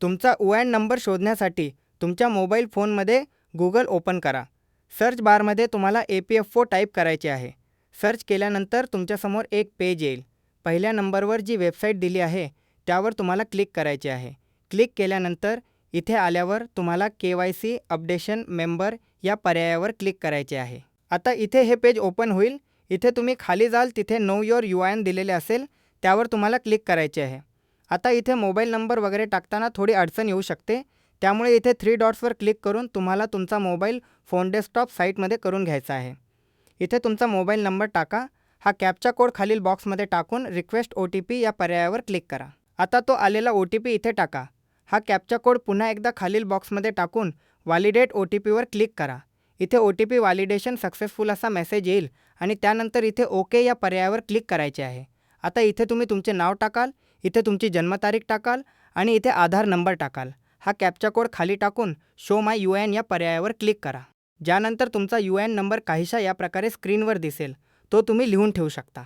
तुमचा UN number शोधण्यासाठी तुमच्या मोबाईल फोनमध्ये गुगल ओपन करा. सर्च बारमध्ये तुम्हाला APF4 टाईप करायचे आहे. सर्च केल्यानंतर तुमच्यासमोर एक पेज येईल. पहिल्या नंबरवर जी वेबसाईट दिली आहे त्यावर तुम्हाला क्लिक करायचे आहे. क्लिक केल्यानंतर इथे आल्यावर तुम्हाला KYC अपडेशन मेंबर या पर्यायावर क्लिक करायचे आहे. आता इथे हे पेज ओपन होईल. इथे तुम्ही खाली जाल तिथे नो युअर UN दिलेले असेल त्यावर तुम्हाला क्लिक करायचे आहे. आता इथे मोबाईल नंबर वगैरे टाकताना थोडी अडचण येऊ शकते. त्यामुळे इथे 3 डॉट्सवर क्लिक करून तुम्हाला तुमचा मोबाईल फोन डेस्कटॉप साईटमध्ये करून घ्यायचा आहे. इथे तुमचा मोबाईल नंबर टाका. हा कॅप्चा कोड खालील बॉक्समध्ये टाकून रिक्वेस्ट OTP या पर्यायावर क्लिक करा. आता तो आलेला OTP इथे टाका. हा कॅप्चा कोड पुन्हा एकदा खालील बॉक्समध्ये टाकून व्हॅलिडेट OTPवर क्लिक करा. इथे OTP व्हॅलिडेशन सक्सेसफुल असा मेसेज येईल आणि त्यानंतर इथे ओके या पर्यायावर क्लिक करायचे आहे. आता इथे तुम्ही तुमचे नाव टाकाल, इथे तुमची जन्मतारीख टाकाल आणि इथे आधार नंबर टाकाल. हा कॅप्चा कोड खाली टाकून शो माय UN या पर्यायावर क्लिक करा. ज्यानंतर तुमचा UN नंबर काहीशा या प्रकारे स्क्रीनवर दिसेल. तो तुम्ही लिहून ठेवू शकता.